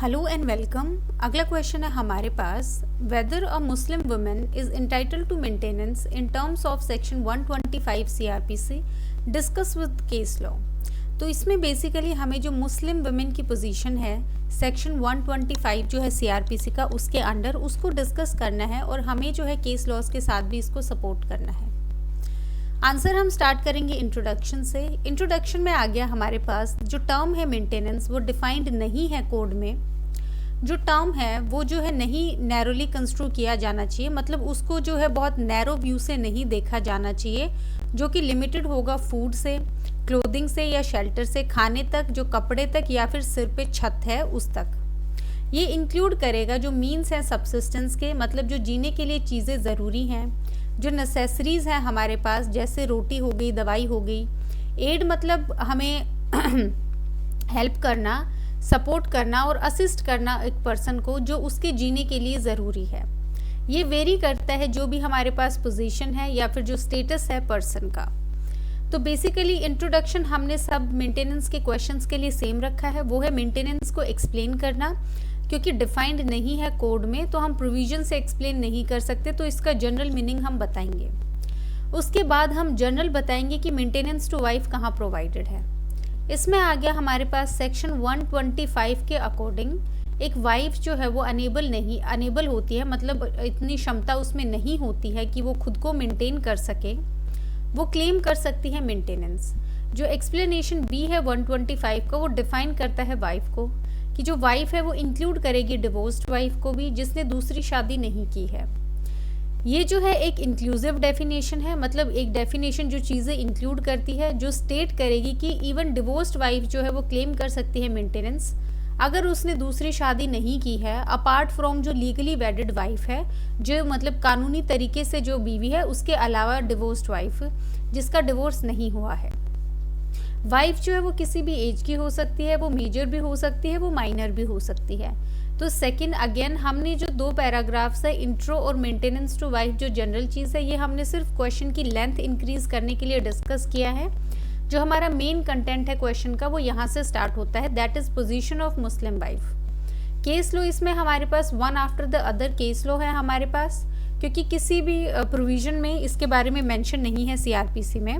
Hello and welcome. अगला question है हमारे पास, whether a Muslim women is entitled to maintenance in terms of section 125 CrPC discuss with case law. तो इसमें basically हमें जो मुस्लिम वुमेन की पोजीशन है सेक्शन 125 जो है सीआरपीसी का, उसके अंडर उसको डिस्कस करना है और हमें जो है केस लॉज के साथ भी इसको सपोर्ट करना है। आंसर हम स्टार्ट करेंगे इंट्रोडक्शन से। इंट्रोडक्शन में आ गया हमारे पास जो टर्म है मेंटेनेंस, वो डिफाइंड नहीं है कोड में। जो टर्म है वो जो है नहीं नैरोली कंस्ट्रू किया जाना चाहिए, मतलब उसको जो है बहुत नैरो व्यू से नहीं देखा जाना चाहिए, जो कि लिमिटेड होगा फूड से, क्लोथिंग से या शेल्टर से, खाने तक, जो कपड़े तक या फिर सिर पे छत है उस तक। ये इंक्लूड करेगा जो मीन्स हैं सब्सिस्टेंस के, मतलब जो जीने के लिए चीज़ें ज़रूरी हैं, जो नेसेसरीज हैं हमारे पास, जैसे रोटी हो गई, दवाई हो गई। एड मतलब हमें हेल्प करना, सपोर्ट करना और असिस्ट करना एक पर्सन को जो उसके जीने के लिए ज़रूरी है। ये वेरी करता है जो भी हमारे पास पोजीशन है या फिर जो स्टेटस है पर्सन का। तो बेसिकली इंट्रोडक्शन हमने सब मेंटेनेंस के क्वेश्चंस के लिए सेम रखा है, वो है मेंटेनेंस को एक्सप्लेन करना। क्योंकि डिफाइंड नहीं है कोड में तो हम प्रोविजन से एक्सप्लेन नहीं कर सकते, तो इसका जनरल मीनिंग हम बताएंगे। उसके बाद हम जनरल बताएंगे कि मेंटेनेंस टू वाइफ कहाँ प्रोवाइडेड है। इसमें आ गया हमारे पास सेक्शन 125 के अकॉर्डिंग एक वाइफ जो है वो अनेबल होती है, मतलब इतनी क्षमता उसमें नहीं होती है कि वो खुद को मेंटेन कर सके, वो क्लेम कर सकती है मेंटेनेंस। जो एक्सप्लेनेशन बी है 125 का, वो डिफाइन करता है वाइफ को कि जो वाइफ है वो इंक्लूड करेगी डिवोर्स्ड वाइफ को भी जिसने दूसरी शादी नहीं की है। ये जो है एक इंक्लूसिव डेफिनेशन है, मतलब एक डेफिनेशन जो चीज़ें इंक्लूड करती है, जो स्टेट करेगी कि इवन डिवोर्स्ड वाइफ जो है वो क्लेम कर सकती है मेंटेनेंस अगर उसने दूसरी शादी नहीं की है, अपार्ट फ्रॉम जो लीगली वेडेड वाइफ है, जो मतलब कानूनी तरीके से जो बीवी है, उसके अलावा डिवोर्स्ड वाइफ जिसका डिवोर्स नहीं हुआ है। वाइफ जो है वो किसी भी एज की हो सकती है, वो मेजर भी हो सकती है, वो माइनर भी हो सकती है। तो सेकंड अगेन हमने जो दो पैराग्राफ्स है इंट्रो और मेंटेनेंस टू वाइफ, जो जनरल चीज़ है, ये हमने सिर्फ क्वेश्चन की लेंथ इंक्रीज करने के लिए डिस्कस किया है। जो हमारा मेन कंटेंट है क्वेश्चन का वो यहाँ से स्टार्ट होता है, that is position of Muslim wife. Case law इसमें हमारे पास one after the other case law है हमारे पास, क्योंकि किसी भी प्रोविजन में इसके बारे में मेंशन नहीं है सीआरपीसी में।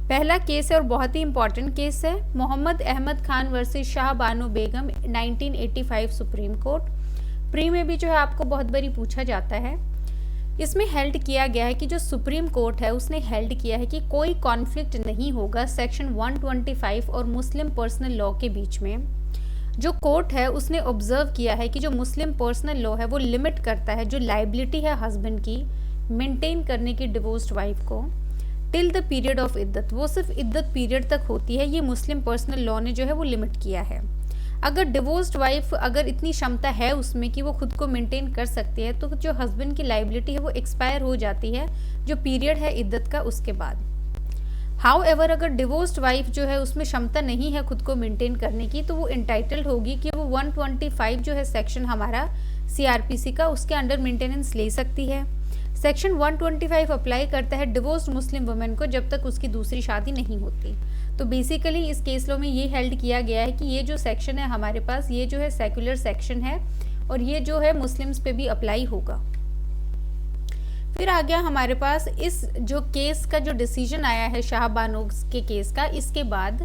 पहला केस है और बहुत ही इंपॉर्टेंट केस है, Mohammad Ahmad Khan versus Shah Bano Begum 1985 supreme court. Pre में भी जो है आपको बहुत बारी पूछा जाता है। इसमें हेल्ड किया गया है कि जो सुप्रीम कोर्ट है उसने हेल्ड किया है कि कोई कॉन्फ्लिक्ट नहीं होगा सेक्शन 125 और मुस्लिम पर्सनल लॉ के बीच में। जो कोर्ट है उसने ऑब्जर्व किया है कि जो मुस्लिम पर्सनल लॉ है वो लिमिट करता है जो लाइबिलिटी है हस्बैंड की मेंटेन करने की डिवोर्स्ड वाइफ को टिल द पीरियड ऑफ इद्दत, वो सिर्फ इद्दत पीरियड तक होती है। ये मुस्लिम पर्सनल लॉ ने जो है वो लिमिट किया है। अगर डिवोर्स्ड वाइफ अगर इतनी क्षमता है उसमें कि वो खुद को मेंटेन कर सकती है, तो जो हस्बैंड की लाइबिलिटी है वो एक्सपायर हो जाती है जो पीरियड है इद्दत का उसके बाद। हाउ एवर अगर डिवोर्स्ड वाइफ जो है उसमें क्षमता नहीं है खुद को मेंटेन करने की, तो वो इंटाइटल्ड होगी कि वो 125 जो है सेक्शन हमारा सीआरपीसी का, उसके अंडर मेंटेनेंस ले सकती है। सेक्शन 125 अप्लाई करता है डिवोर्स्ड मुस्लिम वुमेन को जब तक उसकी दूसरी शादी नहीं होती। तो बेसिकली इस केस लॉ में ये हेल्ड किया गया है कि ये जो सेक्शन है हमारे पास, ये जो है सेक्युलर सेक्शन है और ये जो है मुस्लिम्स पे भी अप्लाई होगा। फिर आ गया हमारे पास इस जो केस का जो डिसीजन आया है शाह बानो के केस का, इसके बाद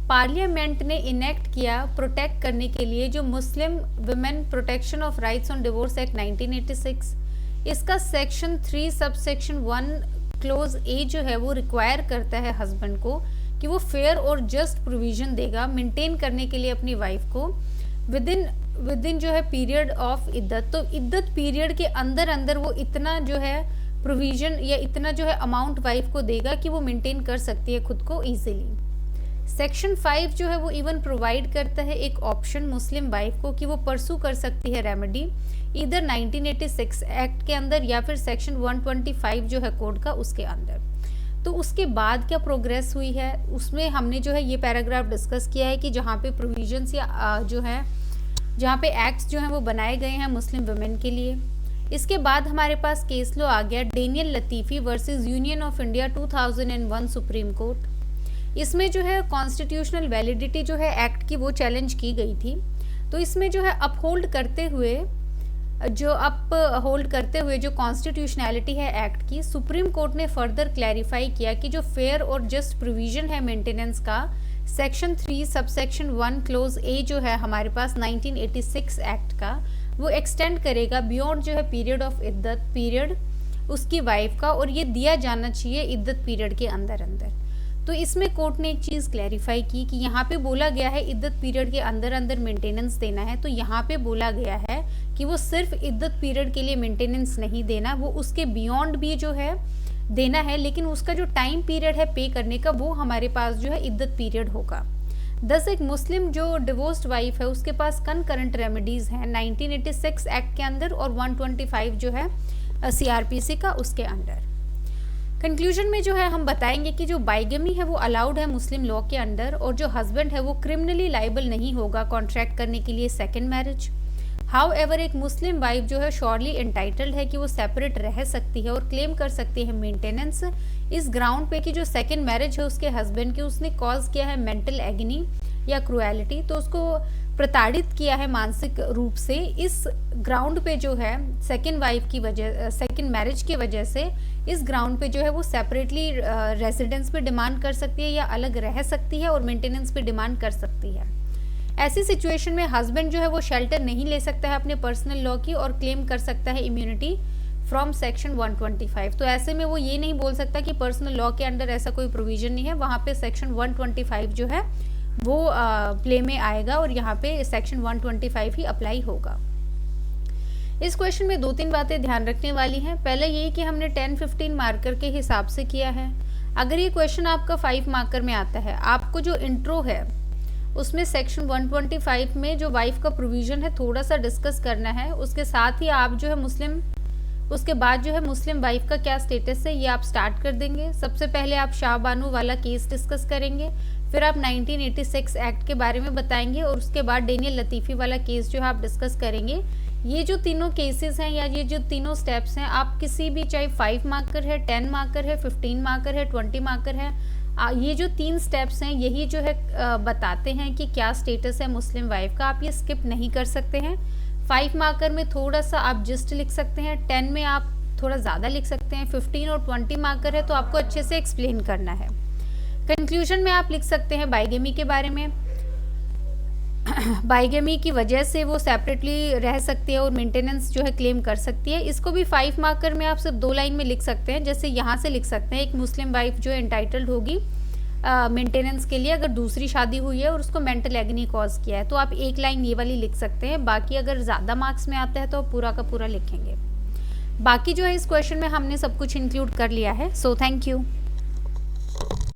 पार्लियामेंट ने इनेक्ट किया प्रोटेक्ट करने के लिए जो Muslim women protection of rights on divorce act 1986। इसका सेक्शन 3 सब सेक्शन 1 क्लोज ए जो है वो रिक्वायर करता है हस्बैंड को कि वो फेयर और जस्ट प्रोविजन देगा मेंटेन करने के लिए अपनी वाइफ को विद इन जो है पीरियड ऑफ इद्दत। तो इद्दत पीरियड के अंदर वो इतना जो है प्रोविजन या इतना जो है अमाउंट वाइफ को देगा कि वो मेंटेन कर सकती है खुद को ईजिली। सेक्शन 5 जो है वो इवन प्रोवाइड करता है एक ऑप्शन मुस्लिम वाइफ को कि वो परसू कर सकती है रेमेडी इधर 1986 एक्ट के अंदर या फिर सेक्शन 125 जो है कोड का उसके अंदर। तो उसके बाद क्या प्रोग्रेस हुई है उसमें हमने जो है ये पैराग्राफ डिस्कस किया है कि जहाँ पे प्रोविजंस या जो है जहाँ पे एक्ट्स जो हैं वो बनाए गए हैं मुस्लिम वुमेन के लिए। इसके बाद हमारे पास केस लो आ गया Daniel Latifi versus Union of India 2001 Supreme Court. इसमें जो है कॉन्स्टिट्यूशनल वैलिडिटी जो है एक्ट की वो चैलेंज की गई थी। तो इसमें जो है अपहोल्ड करते हुए जो कॉन्स्टिट्यूशनैलिटी है एक्ट की, सुप्रीम कोर्ट ने फर्दर क्लैरिफाई किया कि जो फेयर और जस्ट प्रोविजन है मेंटेनेंस का, सेक्शन 3 सबसेक्शन 1 क्लोज ए जो है हमारे पास 1986 एक्ट का, वो एक्सटेंड करेगा बियॉन्ड जो है पीरियड ऑफ इद्दत पीरियड उसकी वाइफ का, और ये दिया जाना चाहिए इद्दत पीरियड के अंदर अंदर। तो इसमें कोर्ट ने एक चीज़ क्लैरिफाई की कि यहाँ पे बोला गया है इद्दत पीरियड के अंदर अंदर मेंटेनेंस देना है, तो यहाँ पे बोला गया है कि वो सिर्फ इद्दत पीरियड के लिए मेंटेनेंस नहीं देना, वो उसके बियॉन्ड भी जो है देना है, लेकिन उसका जो टाइम पीरियड है पे करने का वो हमारे पास जो है इद्दत पीरियड होगा। दस एक मुस्लिम जो डिवोर्स्ड वाइफ है उसके पास कनकरेंट रेमेडीज़ हैं 1986 एक्ट के अंदर और 125 जो है CRPC का उसके अंडर। कंक्लूजन में जो है हम बताएंगे कि जो बाइगमी है वो अलाउड है मुस्लिम लॉ के अंडर, और जो हस्बैंड है वो क्रिमिनली लाइबल नहीं होगा कॉन्ट्रैक्ट करने के लिए सेकेंड मैरिज। हाउएवर एक मुस्लिम वाइफ जो है श्योरली एंटाइटल्ड है कि वो सेपरेट रह सकती है और क्लेम कर सकती है मेंटेनेंस इस ग्राउंड पे कि जो सेकेंड मैरिज है उसके हस्बैंड की उसने कॉज किया है मेंटल एगनी या क्रुएलिटी, तो उसको प्रताड़ित किया है मानसिक रूप से। इस ग्राउंड पे जो है सेकेंड मैरिज की वजह से इस ग्राउंड पे जो है वो सेपरेटली रेजिडेंस पे डिमांड कर सकती है या अलग रह सकती है और मेंटेनेंस पे डिमांड कर सकती है। ऐसी सिचुएशन में हस्बैंड जो है वो शेल्टर नहीं ले सकता है अपने पर्सनल लॉ की और क्लेम कर सकता है इम्यूनिटी फ्रॉम सेक्शन 125। तो ऐसे में वो ये नहीं बोल सकता कि पर्सनल लॉ के अंडर ऐसा कोई प्रोविजन नहीं है, वहाँ पे सेक्शन 125 जो है वो प्ले में आएगा और यहाँ पे सेक्शन 125 ही अप्लाई होगा। इस क्वेश्चन में 2-3 बातें ध्यान रखने वाली हैं। पहले ये कि हमने 10-15 मार्कर के हिसाब से किया है। अगर ये क्वेश्चन आपका 5 मार्कर में आता है, आपको जो इंट्रो है उसमें सेक्शन 125 में जो वाइफ का प्रोविजन है थोड़ा सा डिस्कस करना है, उसके साथ ही आप जो है उसके बाद जो है मुस्लिम वाइफ का क्या स्टेटस है ये आप स्टार्ट कर देंगे। सबसे पहले आप शाह बानू वाला केस डिस्कस करेंगे, फिर आप 1986 एक्ट के बारे में बताएंगे और उसके बाद डेनियल लतीफ़ी वाला केस जो है आप डिस्कस करेंगे। ये जो तीनों केसेस हैं या ये जो तीनों स्टेप्स हैं, आप किसी भी, चाहे 5 मार्कर है, 10 मार्कर है, 15 मार्कर है, 20 मार्कर है, ये जो 3 स्टेप्स हैं यही जो है बताते हैं कि क्या स्टेटस है मुस्लिम वाइफ का। आप ये स्किप नहीं कर सकते हैं। 5 मार्कर में थोड़ा सा आप जस्ट लिख सकते हैं, 10 में आप थोड़ा ज़्यादा लिख सकते हैं, 15 और 20 मार्कर है तो आपको अच्छे से एक्सप्लेन करना है। कंक्लूजन में आप लिख सकते हैं बाइगमी के बारे में, बाइगमी की वजह से वो सेपरेटली रह सकती है और मेंटेनेंस जो है क्लेम कर सकती है। इसको भी 5 मार्कर में आप सिर्फ 2 लाइन में लिख सकते हैं, जैसे यहाँ से लिख सकते हैं एक मुस्लिम वाइफ जो एंटाइटल्ड होगी मेंटेनेंस के लिए अगर दूसरी शादी हुई है और उसको मेंटल एगनी कॉज किया है, तो आप 1 लाइन ये वाली लिख सकते हैं। बाकी अगर ज़्यादा मार्क्स में आता है तो पूरा का पूरा लिखेंगे। बाकी जो है इस क्वेश्चन में हमने सब कुछ इंक्लूड कर लिया है। So thank you.